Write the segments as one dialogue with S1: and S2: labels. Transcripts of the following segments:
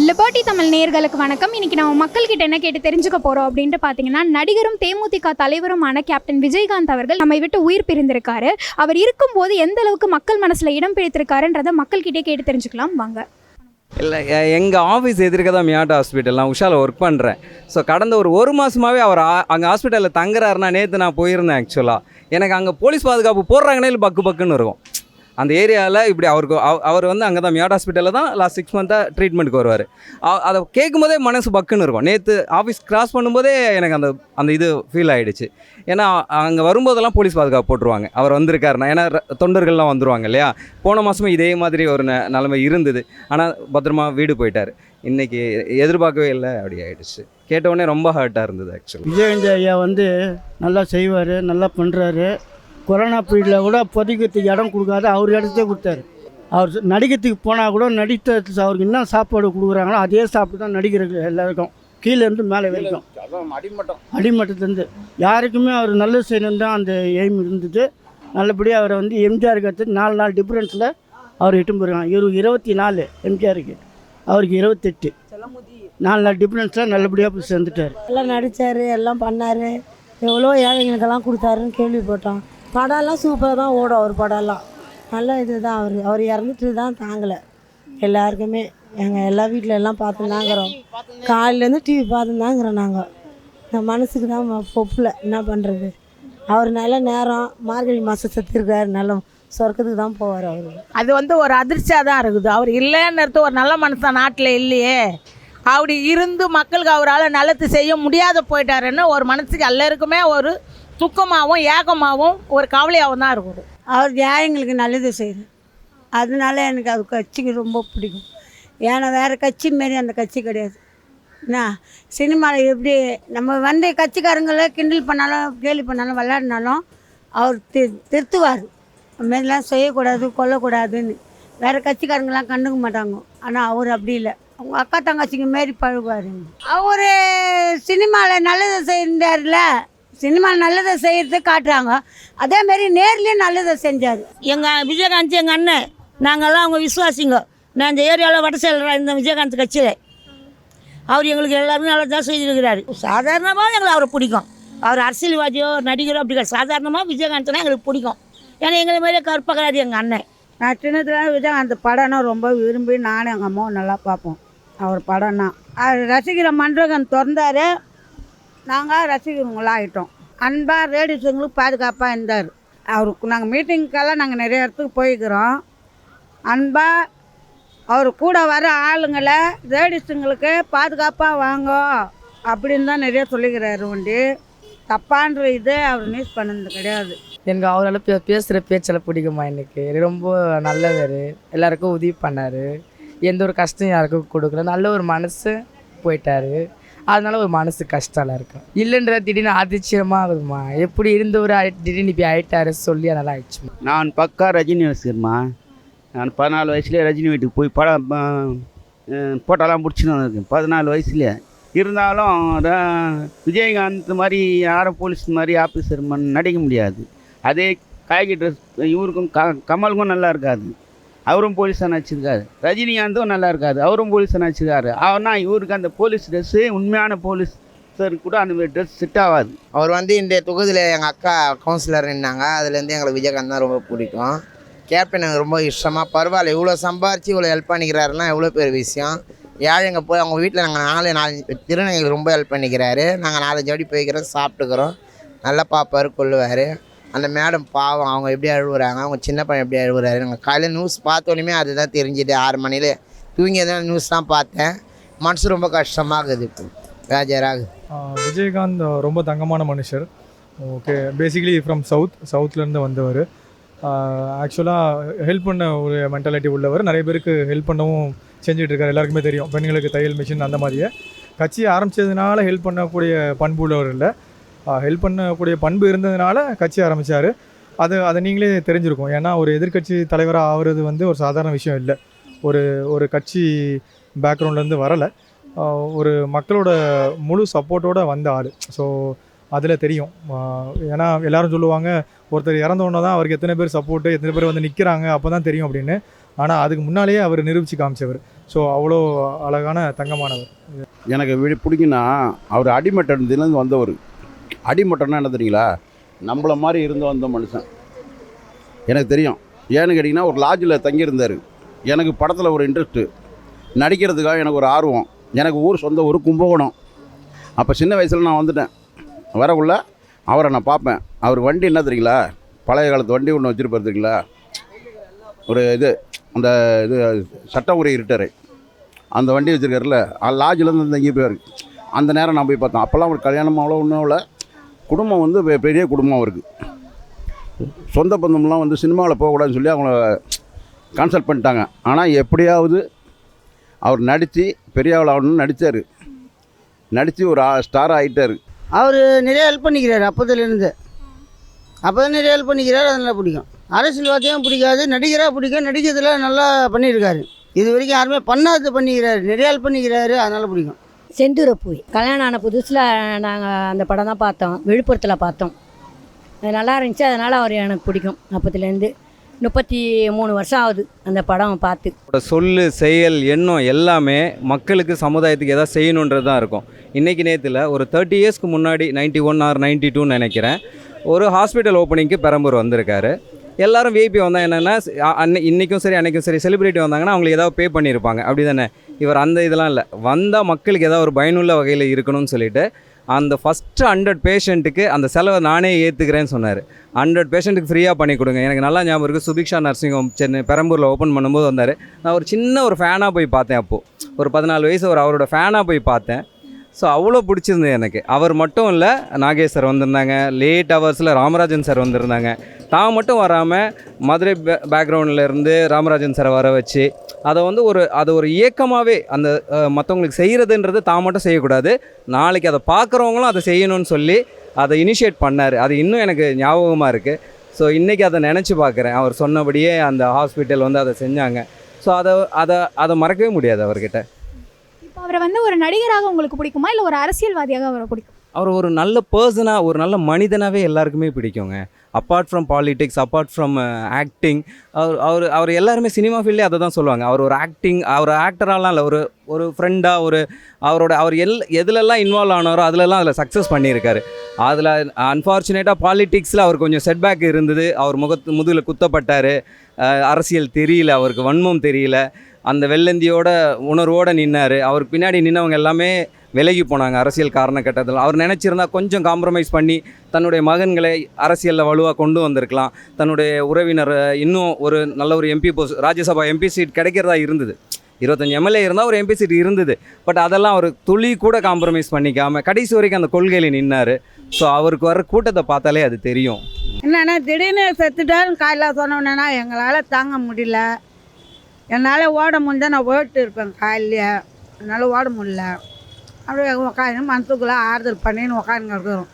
S1: Liberty Tamil நேயர்களுக்கு வணக்கம். இன்னைக்கு நம்ம மக்கள்கிட்ட என்ன கேட்டு தெரிஞ்சுக்க போகிறோம் அப்படின்ட்டு பார்த்தீங்கன்னா, நடிகரும் தேமுதிக தலைவருமான கேப்டன் விஜயகாந்த் அவர்கள் நம்மை விட்டு உயிர் பிரிந்திருக்காரு. அவர் இருக்கும்போது எந்த அளவுக்கு மக்கள் மனசில் இடம் பிடித்திருக்காருன்றதை மக்கள்கிட்டே கேட்டு தெரிஞ்சுக்கலாம் வாங்க.
S2: இல்லை, எங்கள் ஆஃபீஸ் எதிர்க்க தான் மியாட்டா ஹாஸ்பிட்டல், நான் உஷாவில் ஒர்க் பண்ணுறேன். ஸோ கடந்த ஒரு மாதமாகவே அவர் அங்கே ஹாஸ்பிட்டலில் தங்குறாருன்னா, நேற்று நான் போயிருந்தேன். ஆக்சுவலாக எனக்கு அங்கே போலீஸ் பாதுகாப்பு போடுறாங்கன்னே பக்கு பக்குன்னு இருக்கும் அந்த ஏரியாவில். இப்படி அவர் வந்து அங்கே தான் மியாட்டா ஹாஸ்பிட்டலில் தான் லாஸ்ட் 6 மந்த்தாக ட்ரீட்மெண்ட்டுக்கு வருவார். அதை கேட்கும் போதே மனசு பக்குன்னு இருக்கும். நேற்று ஆஃபீஸ் கிராஸ் பண்ணும்போதே எனக்கு அந்த இது ஃபீல் ஆகிடுச்சு. ஏன்னா அங்கே வரும்போதெல்லாம் போலீஸ் பாதுகாப்பு போட்டுருவாங்க அவர் வந்திருக்காருன்னா. ஏன்னா தொண்டர்கள்லாம் வந்துருவாங்க இல்லையா. போன மாதமும் இதே மாதிரி ஒரு நிலைமை இருந்தது. ஆனால் பத்திரமா வீடு போயிட்டார். இன்றைக்கி எதிர்பார்க்கவே இல்லை, அப்படி ஆகிடுச்சு. கேட்டவுடனே ரொம்ப ஹர்ட்டாக இருந்தது. ஆக்சுவலி
S3: விஜயகாந்த் ஐயா வந்து நல்லா செய்வார், நல்லா பண்ணுறாரு. கொரோனா பீரியடில் கூட பொதிக்கிறதுக்கு இடம் கொடுக்காத அவர் இடத்தே கொடுத்தாரு. அவர் நடிக்கிறதுக்கு போனால் கூட நடித்த அவருக்கு என்ன சாப்பாடு கொடுக்குறாங்களோ அதே சாப்பிட்டு தான் நடிக்கிறதுக்கு எல்லாருக்கும், கீழேருந்து மேலே வரைக்கும் அடிமட்டத்துலேருந்து யாருக்குமே அவர் நல்லது செய்யணும் தான் அந்த எய்ம் இருந்தது. நல்லபடியாக அவரை வந்து எம்ஜிஆர் கற்று 4 நாள் டிஃப்ரென்ஸில் அவர் இட்டும் போயிருக்காங்க. இவருக்கு 24 எம்ஜிஆருக்கு, அவருக்கு 28, 4 நாள் டிஃப்ரென்ஸில் நல்லபடியாக போய் சேர்ந்துட்டார்.
S4: எல்லாம் நடித்தார், எல்லாம் பண்ணார், எவ்வளோ ஏழைங்களுக்கெல்லாம் கொடுத்தாருன்னு கேள்விப்பட்டோம். படம்லாம் சூப்பராக தான் ஓடும். அவர் படம்லாம் நல்ல இது தான். அவர் இறந்துட்டு தான் தாங்கலை எல்லாருக்குமே. எங்கள் எல்லா வீட்டில் எல்லாம் பார்த்துருந்தாங்கிறோம். காலையிலேருந்து டிவி பார்த்துருந்தாங்கிறோம். நாங்கள் இந்த மனசுக்கு தான் பொப்பில் என்ன பண்ணுறது. அவர் நல்ல நேரம் மார்கழி மாதம் செத்துருக்காரு, நல்ல சொர்க்கத்துக்கு தான் போவார் அவர்.
S5: அது வந்து ஒரு அதிர்ச்சியாக தான் இருக்குது. அவர் இல்லைன்றது ஒரு நல்ல மனுஷன் நாட்டில் இல்லையே. அப்படி இருந்து மக்களுக்கு அவரால் நல்லது செய்ய முடியாத போயிட்டாருன்னு ஒரு மனசுக்கு எல்லாருக்குமே ஒரு துக்கமாகவும் ஏக்கமாகவும் ஒரு கவலையாகவும் தான் இருக்குது.
S4: அவர் ஏழைங்களுக்கு நல்லது செய்கிறார். அதனால எனக்கு அது கட்சிக்கு ரொம்ப பிடிக்கும். ஏன்னா வேறு கட்சி மாரி அந்த கட்சி கிடையாது. என்ன சினிமாவில் எப்படி நம்ம வந்து கட்சிக்காரங்களை கிண்டல் பண்ணாலும் கேலி பண்ணாலும் விளையாடினாலும் அவர் திருத்துவார். அதுமாரிலாம் செய்யக்கூடாது, கொல்லக்கூடாதுன்னு. வேறு கட்சிக்காரங்களாம் கண்டுக்க மாட்டாங்க. ஆனால் அவர் அப்படி இல்லை, அவங்க அக்கா தங்கச்சிக்கு மாரி பழகுவார். அவர் சினிமாவில் நல்லதை செய்கிறார்ல, சினிமாவில் நல்லதை செய்கிறது காட்டுறாங்க. அதேமாரி நேர்லேயும் நல்லதை செஞ்சார்.
S6: எங்கள் விஜயகாந்த் எங்கள் அண்ணன், நாங்கள்லாம் அவங்க விசுவாசிங்க. நான் இந்த ஏரியாவில் வட செயலராக இந்த விஜயகாந்த் கட்சியில் அவர் எங்களுக்கு எல்லாருமே நல்லா தான் செய்திருக்கிறாரு. சாதாரணமாக எங்களுக்கு அவரை பிடிக்கும். அவர் அரசியல்வாதியோ நடிகரோ அப்படி கிடையாது. சாதாரணமாக விஜயகாந்த்னா எங்களுக்கு பிடிக்கும். ஏன்னா எங்களை மாதிரியே கற்பகிறாரு எங்கள் அண்ணன்.
S4: நான் சின்னத்தில் விஜயகாந்த் படம்னா ரொம்ப விரும்பி நானும் எங்கள் அம்மாவும் நல்லா பார்ப்போம். அவர் படம்னா ரசிகர மன்றகம் திறந்தார், நாங்கள் ரசிகர்களாக ஆகிட்டோம். அன்பாக லேடிஸுங்களுக்கு பாதுகாப்பாக இருந்தார். அவருக்கு நாங்கள் மீட்டிங்க்கெல்லாம் நாங்கள் நிறைய இடத்துக்கு போய்க்கிறோம். அன்பாக அவர் கூட வர ஆளுங்களை லேடிஸுங்களுக்கு பாதுகாப்பாக வாங்க அப்படின்னு தான் நிறைய சொல்லிக்கிறாரு. உண்டு தப்பான்ற இது அவர் நியூஸ் பண்ணது கிடையாது.
S7: எனக்கு அவரால் பேசுகிற பேச்செல்லாம் பிடிக்குமா. எனக்கு ரொம்ப நல்லவர், எல்லாருக்கும் உதவி பண்ணார், எந்த ஒரு கஷ்டம் யாருக்கும் கொடுக்கல, நல்ல ஒரு மனசு போயிட்டார். அதனால ஒரு மனசு கஷ்டம்லாம் இருக்கும். இல்லைன்ற திடீர்னு அதிர்ச்சியமாக ஆகுதுமா. எப்படி இருந்தவர் திடீர்னு இப்படி ஆகிட்டாரு சொல்லி அதனால் ஆயிடுச்சுமா.
S3: நான் பக்கா ரஜினி ரசிகர்மா. நான் 14 வயசுலேயே ரஜினி வீட்டுக்கு போய் படம் போட்டோலாம் முடிச்சுன்னு வந்திருக்கேன் 14 வயசுலேயே. இருந்தாலும் விஜயகாந்த் மாதிரி யாரும் போலீஸ் மாதிரி ஆஃபீஸர் நடிக்க முடியாது. அதே காய்கறி ட்ரெஸ் இவருக்கும் கமலுக்கும் நல்லா இருக்காது, அவரும் போலீஸாக நடிச்சிருக்காரு. ரஜினிகாந்தும் நல்லா இருக்காது, அவரும் போலீஸாக நடிச்சிருக்காரு. ஆனால் இவருக்கு அந்த போலீஸ் ட்ரெஸ்ஸு உண்மையான போலீஸருக்கு கூட அந்த ட்ரெஸ் செட் ஆகாது.
S8: அவர் வந்து இந்த தொகுதியில் எங்கள் அக்கா கவுன்சிலர் நின்னாங்க. அதுலேருந்து எங்களுக்கு விஜயகாந்த் தான் ரொம்ப பிடிக்கும். கேப்டன் எனக்கு ரொம்ப இஷ்டமாக. பரவாயில்ல, இவ்வளோ சம்பாரித்து இவ்வளோ ஹெல்ப் பண்ணிக்கிறாருன்னா எவ்வளோ பெரிய விஷயம். ஏழைங்க போய் அவங்க வீட்டில் நாங்கள் 4 திருநங்கைகள் ரொம்ப ஹெல்ப் பண்ணிக்கிறாரு. நாங்கள் 4 ஜோடி போய்க்கிறோம், சாப்பிட்டுக்கிறோம். நல்லா பார்ப்பார், கொள்ளுவார். அந்த மேடம் பாவம், அவங்க எப்படி அழுகுறாங்க, அவங்க சின்ன பையன் எப்படி அழுகுறாரு. நாங்கள் காலையில் நியூஸ் பார்த்தோன்னே அதுதான் தெரிஞ்சுது. 6 மணியில் தூங்கி தான் நியூஸ் தான் பார்த்தேன். மனசு ரொம்ப கஷ்டமாகுது, இப்போ பேஜராகுது.
S9: விஜயகாந்த் ரொம்ப தங்கமான மனுஷர். ஓகே, பேசிக்கலி ஃப்ரம் சவுத்லேருந்து வந்தவர். ஆக்சுவலாக ஹெல்ப் பண்ண ஒரு மென்டாலிட்டி உள்ளவர். நிறைய பேருக்கு ஹெல்ப் பண்ணவும் செஞ்சிட்ருக்கார். எல்லாருக்குமே தெரியும், பெண்களுக்கு தையல் மிஷின் அந்த மாதிரியே. கட்சி ஆரம்பித்ததுனால ஹெல்ப் பண்ணக்கூடிய பண்பு உள்ளவர் இல்லை, ஹெல்ப் பண்ணக்கூடிய பண்பு இருந்ததுனால கட்சி ஆரம்பித்தார். அதை நீங்களே தெரிஞ்சிருக்கும். ஏன்னா ஒரு எதிர்கட்சி தலைவராக ஆகிறது வந்து ஒரு சாதாரண விஷயம் இல்லை. ஒரு கட்சி பேக்ரவுண்ட்லேருந்து வரலை, ஒரு மக்களோட முழு சப்போர்ட்டோடு வந்த ஆள். ஸோ அதில் தெரியும். ஏன்னா எல்லோரும் சொல்லுவாங்க, ஒருத்தர் இறந்தோன்னே தான் அவருக்கு எத்தனை பேர் சப்போர்ட்டு, எத்தனை பேர் வந்து நிற்கிறாங்க, அப்போ தான் தெரியும் அப்படின்னு. ஆனால் அதுக்கு முன்னாலேயே அவர் நிரூபித்து காமிச்சவர். ஸோ அவ்வளோ அழகான தங்கமானவர்.
S10: எனக்கு பிடிக்குன்னா அவர் அடிமட்டத்துலேருந்து வந்தவர். அடிமட்டம்னா என்ன தெரியுங்களா? நம்மளை மாதிரி இருந்து வந்த மனுஷன் எனக்கு தெரியும். ஏன்னு கேட்டிங்கன்னா ஒரு லாட்ஜில் தங்கியிருந்தார். எனக்கு படத்தில் ஒரு இன்ட்ரெஸ்ட்டு, நடிக்கிறதுக்காக எனக்கு ஒரு ஆர்வம். எனக்கு ஊர் சொந்த ஊர் கும்பகோணம். அப்போ சின்ன வயசில் நான் வந்துட்டேன். வரக்குள்ள அவரை நான் பார்ப்பேன். அவர் வண்டி என்ன தெரியுங்களா? பழைய காலத்து வண்டி ஒன்று வச்சுருப்பார் தெரியுங்களா? ஒரு அந்த சட்டம் உரை இருட்டார், அந்த வண்டி வச்சுருக்காருல, லாட்ஜிலேருந்து தங்கி போயார். அந்த நேரம் நான் போய் பார்த்தேன். அப்போல்லாம் அவர் கல்யாணம் அவ்வளோ ஒன்றும் இல்லை. குடும்பம் பெரிய குடும்பம் அவருக்கு. சொந்த பந்தம்லாம் சினிமாவில் போகக்கூடாதுன்னு சொல்லி அவங்கள கான்சல்ட் பண்ணிட்டாங்க. ஆனால் எப்படியாவது அவர் நடித்து பெரிய ஆள் ஆகணும்னு நடித்தார். நடித்து ஒரு ஸ்டார் ஆகிட்டார்.
S3: அவர் நிறைய ஹெல்ப் பண்ணிக்கிறார். அப்போதுலேருந்து நிறைய ஹெல்ப் பண்ணிக்கிறார். அதனால் பிடிக்கும். அரசியல்வாதியும் பிடிக்காது, நடிகராக பிடிக்கும். நடிக்கிறதுல நல்லா பண்ணியிருக்காரு. இது வரைக்கும் யாருமே பண்ணாது பண்ணிக்கிறாரு, நிறைய ஹெல்ப் பண்ணிக்கிறாரு. அதனால் பிடிக்கும்.
S6: செந்தூரப்பூவி கல்யாணம் ஆன புதுசில் நாங்கள் அந்த படம் தான் பார்த்தோம், விழுப்புரத்தில் பார்த்தோம். அது நல்லா இருந்துச்சு, அதனால் அவர் எனக்கு பிடிக்கும். அப்போத்துலேருந்து 33 வருஷம் ஆகுது அந்த படம் பார்த்து.
S2: சொல்லு, செயல், எண்ணம் எல்லாமே மக்களுக்கு, சமுதாயத்துக்கு எதாவது செய்யணுன்றது தான் இருக்கும். இன்றைக்கி நேற்றுல ஒரு 30 இயர்ஸ்க்கு முன்னாடி 91 or 92 நினைக்கிறேன், ஒரு ஹாஸ்பிட்டல் ஓப்பனிங்க்கு பெரம்பூர் வந்திருக்காரு. எல்லாரும் விஐபி வந்தால் என்னென்னா இன்றைக்கும் சரி அன்றைக்கும் சரி செலிப்ரிட்டி வந்தாங்கன்னா அவங்களுக்கு ஏதாவது பே பண்ணியிருப்பாங்க, அப்படி தானே? இவர் அந்த இதெல்லாம் இல்லை. வந்தால் மக்களுக்கு ஏதாவது ஒரு பயனுள்ள வகையில் இருக்கணும்னு சொல்லிட்டு அந்த ஃபஸ்ட்டு 100 பேஷண்ட்டுக்கு அந்த செலவை நானே ஏற்றுக்கிறேன்னு சொன்னார். 100 பேஷண்ட்டுக்கு ஃப்ரீயாக பண்ணி கொடுங்க. எனக்கு நல்லா ஞாபகம் இருக்குது, சுபிக்ஷா நர்சிங் ஹோம் சென்னை பெரம்பூரில் ஓப்பன் பண்ணும்போது வந்தார். நான் ஒரு சின்ன ஒரு ஃபேனாக போய் பார்த்தேன். அப்போது ஒரு 14 வயசு அவரோட ஃபேனாக போய் பார்த்தேன். ஸோ அவ்வளோ பிடிச்சிருந்தது எனக்கு. அவர் மட்டும் இல்லை, நாகேஷ் சார் வந்திருந்தாங்க, லேட் ஹவர்ஸில் ராமராஜன் சார் வந்திருந்தாங்க. தான் மட்டும் வராமல் மதுரை பேக்ரவுண்ட்லேருந்து ராமராஜன் சாரை வர வச்சு அதை ஒரு இயக்கமாகவே அந்த மற்றவங்களுக்கு செய்கிறதுன்றது தான் மட்டும் செய்யக்கூடாது, நாளைக்கு அதை பார்க்குறவங்களும் அதை செய்யணும்னு சொல்லி அதை இனிஷியேட் பண்ணார். அது இன்னும் எனக்கு ஞாபகமாக இருக்குது. ஸோ இன்றைக்கி அதை நினச்சி பார்க்குறேன். அவர் சொன்னபடியே அந்த ஹாஸ்பிட்டல் அதை செஞ்சாங்க. ஸோ அதை மறக்கவே முடியாது அவர்கிட்ட.
S1: இப்போ அவரை ஒரு நடிகராக உங்களுக்கு பிடிக்குமா, இல்லை ஒரு அரசியல்வாதியாக அவரை பிடிக்கும்?
S2: அவர் ஒரு நல்ல பர்சனாக, ஒரு நல்ல மனிதனாகவே எல்லாருக்குமே பிடிக்குங்க. Apart from politics, apart from acting, அவர் எல்லாருமே சினிமா ஃபீல்டே அதை தான் சொல்லுவாங்க. அவர் ஒரு ஆக்டராலாம் இல்லை, ஒரு ஃப்ரெண்டாக, அவர் எதுலெல்லாம் இன்வால்வ் ஆனாரோ அதில் சக்ஸஸ் பண்ணியிருக்காரு. அதில் அன்ஃபார்ச்சுனேட்டாக பாலிடிக்ஸில் அவர் கொஞ்சம் செட்பேக் இருந்தது. அவர் முதுகில் குத்தப்பட்டார். அரசியல் தெரியல, அவருக்கு வன்மம் தெரியல. அந்த வெள்ளந்தியோட உணர்வோடு நின்னார். அவருக்கு பின்னாடி நின்னவங்க எல்லாமே விலகி போனாங்க அரசியல் காரணக்கட்டத்தில். அவர் நினச்சிருந்தா கொஞ்சம் காம்ப்ரமைஸ் பண்ணி தன்னுடைய மகன்களை அரசியலில் வலுவாக கொண்டு வந்திருக்கலாம். தன்னுடைய உறவினர் இன்னும் ஒரு நல்ல ஒரு MP post, Rajya Sabha MP seat கிடைக்கிறதா இருந்தது. 25 எம்எல்ஏ இருந்தால் ஒரு எம்பி சீட் இருந்தது. பட் அதெல்லாம் அவர் துளி கூட காம்ப்ரமைஸ் பண்ணிக்காமல் கடைசி வரைக்கும் அந்த கொள்கையில் நின்னார். ஸோ அவருக்கு வர கூட்டத்தை பார்த்தாலே அது தெரியும்.
S4: என்னென்னா திடீர்னு செத்துட்டாருன்னு காலையில் சொன்னோன்னா எங்களால் தாங்க முடியல. என்னால் ஓட முடிஞ்சால் நான் ஓட்டு இருப்பேன். காலையிலேயே என்னால் ஓட முடியல. அப்படியே உட்காந்து மனசுக்குள்ளே ஆறுதல் பண்ணின்னு உட்காந்துங்க இருக்கிறோம்.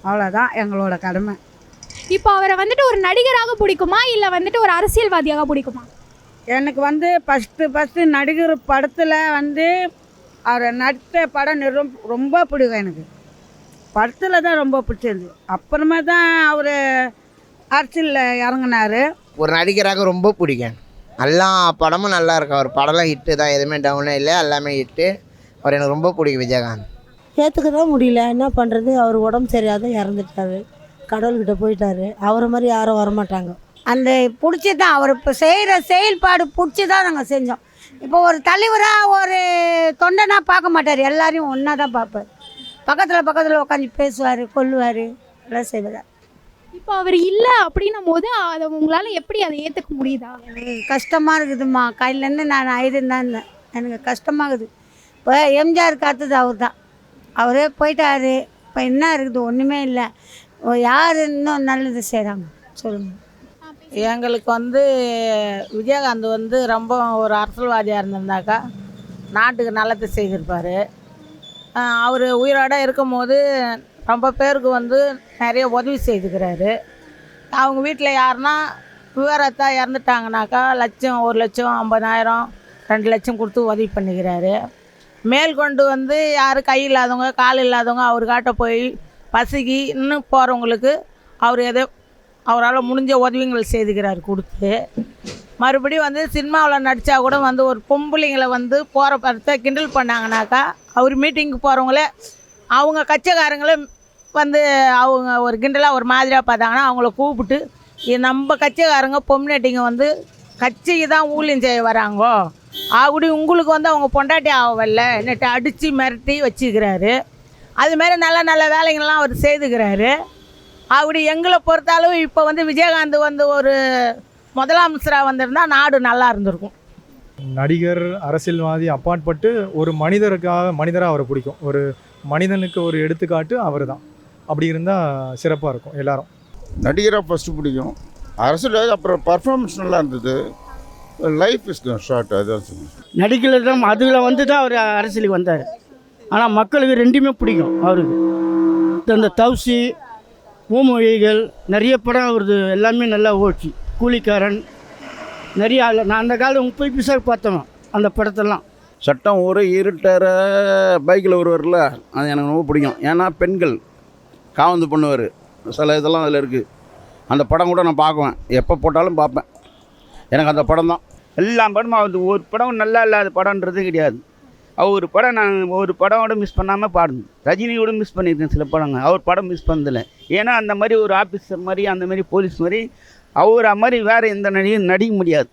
S4: அவ்வளோதான் எங்களோட கடமை.
S1: இப்போ அவரை ஒரு நடிகராக பிடிக்குமா, இல்லை ஒரு அரசியல்வாதியாக பிடிக்குமா?
S4: எனக்கு ஃபஸ்ட்டு நடிகர் படத்தில் அவரை நடித்த படம் ரொம்ப பிடிக்கும். எனக்கு படத்தில் தான் ரொம்ப பிடிச்சிருந்து. அப்புறமா தான் அவர் அரசியலில் இறங்கினார்.
S8: ஒரு நடிகராக ரொம்ப பிடிக்கும். எல்லா படமும் நல்லா இருக்கும். அவர் படம்லாம் ஹிட்டு தான், எதுவுமே டவுனே இல்லை, எல்லாமே ஹிட்டு. அவர் எனக்கு ரொம்ப பிடிக்கும் விஜயகாந்த்.
S6: ஏற்றுக்க தான் முடியல, என்ன பண்ணுறது? அவர் உடம்பு சரியாத இறந்துட்டார், கடவுள்கிட்ட போயிட்டார். அவரை மாதிரி யாரும் வரமாட்டாங்க.
S4: அந்த பிடிச்சி தான் அவர் இப்போ செய்கிற செயல்பாடு பிடிச்சி தான் நாங்கள் செஞ்சோம். இப்போ ஒரு தலைவராக ஒரு தொண்டனா பார்க்க மாட்டார், எல்லாரையும் ஒன்றா தான் பார்ப்பார். பக்கத்தில் உட்காந்து பேசுவார், கொல்லுவார், எல்லாம் செய்வார்.
S1: இப்போ அவர் இல்லை அப்படின்னும் போது அதை உங்களால் எப்படி அதை ஏற்றுக்க முடியுதா?
S4: எனக்கு கஷ்டமாக இருக்குதும்மா. கையிலேருந்து நான் தான் இருந்தேன். எனக்கு கஷ்டமாகுது. இப்போ எம்ஜிஆருக்கு அடுத்தது அவர் தான். அவரே போயிட்டார். இப்போ என்ன இருக்குது? ஒன்றுமே இல்லை. யார் இன்னும் நல்லது செய்கிறாங்க சொல்லுங்கள்.
S5: எங்களுக்கு விஜயகாந்த் ரொம்ப ஒரு அரசியல்வாதியாக இருந்திருந்தாக்கா நாட்டுக்கு நல்லது செய்திருப்பார். அவர் உயிரோடு இருக்கும்போது ரொம்ப பேருக்கு நிறைய உதவி செய்துக்கிறாரு. அவங்க வீட்டில் யாருன்னா விவரத்தா இறந்துட்டாங்கனாக்கா 1 லட்சம் 50,000 2 லட்சம் கொடுத்து உதவி பண்ணிக்கிறாரு. மேற்கொண்டு யார் கை இல்லாதவங்க கால் இல்லாதவங்க அவர்கிட்ட போய் பசிக்கு இன்னும் போகிறவங்களுக்கு அவர் அவரால் முடிஞ்ச உதவிகள் செய்துக்கிறார் கொடுத்து. மறுபடியும் வந்து சினிமாவில் நடித்தா கூட வந்து ஒரு பொம்பளைங்களை வந்து போகிற படத்தை கிண்டல் பண்ணாங்கனாக்கா அவர் மீட்டிங்க்கு போகிறவங்களே அவங்க கட்சிக்காரங்களே வந்து அவங்க ஒரு கிண்டலாக ஒரு மாதிரியாக பார்த்தாங்கன்னா அவங்கள கூப்பிட்டு நம்ம கட்சிக்காரங்க பொம்னாட்டிங்க வந்து கட்சிக்கு தான் ஊழியம் செய்ய வராங்கோ அப்படி உங்களுக்கு வந்து அவங்க பொண்டாட்டி ஆகவில்ல என்னட்டு அடித்து மிரட்டி வச்சுக்கிறாரு. அதுமாரி நல்ல நல்ல வேலைங்கள்லாம் அவர் செய்துக்கிறாரு. அப்படி எங்களை பொறுத்தளவு இப்போ வந்து விஜயகாந்த் வந்து ஒரு முதலமைச்சராக வந்திருந்தால் நாடு நல்லா இருந்திருக்கும்.
S9: நடிகர் அரசியல்வாதி அப்பாற்பட்டு ஒரு மனிதராக அவரை பிடிக்கும். ஒரு மனிதனுக்கு ஒரு எடுத்துக்காட்டு அவர் தான். அப்படி இருந்தால் சிறப்பாக இருக்கும் எல்லாரும்.
S11: நடிகராக ஃபஸ்ட்டு பிடிக்கும். அரசியல் அப்புறம் பர்ஃபார்மன்ஸ் நல்லா இருந்தது. Life is short. அதுதான் சொல்லுங்கள்.
S3: நடிக்கல தான் அதில் வந்து தான் அவர் அரசியலுக்கு வந்தார். ஆனால் மக்களுக்கு ரெண்டுமே பிடிக்கும் அவருக்கு. இந்த தௌசி பூமொழிகள் நிறைய படம் அவரது எல்லாமே நல்லா ஓடிச்சு. கூலிக்காரன் நிறைய நான் அந்த காலம் 30 பைசாவுக்கு பார்த்தோம் அந்த படத்தெல்லாம்.
S10: சட்டம் ஒரு இருட்டற பைக்கில் வருவார்ல, அது எனக்கு ரொம்ப பிடிக்கும். ஏன்னா பெண்கள் காவந்து பண்ணுவார், சில இதெல்லாம் அதில் இருக்குது. அந்த படம் கூட நான் பார்க்குவேன், எப்போ போட்டாலும் பார்ப்பேன். எனக்கு அந்த படம் தான்.
S12: எல்லா படமும் அது ஒரு படம் நல்லா இல்லாத படம்ன்றது கிடையாது. அவர் படம் நான் ஒரு படமோட மிஸ் பண்ணாமல் பாடணும். ரஜினியோட மிஸ் பண்ணியிருக்கேன் சில படங்க, அவர் படம் மிஸ் பண்ணதில்லை. ஏன்னா அந்த மாதிரி ஒரு ஆஃபீஸர் மாதிரி, அந்த மாதிரி போலீஸ் மாதிரி, அவர் மாதிரி வேறு எந்த நடிக்க முடியாது.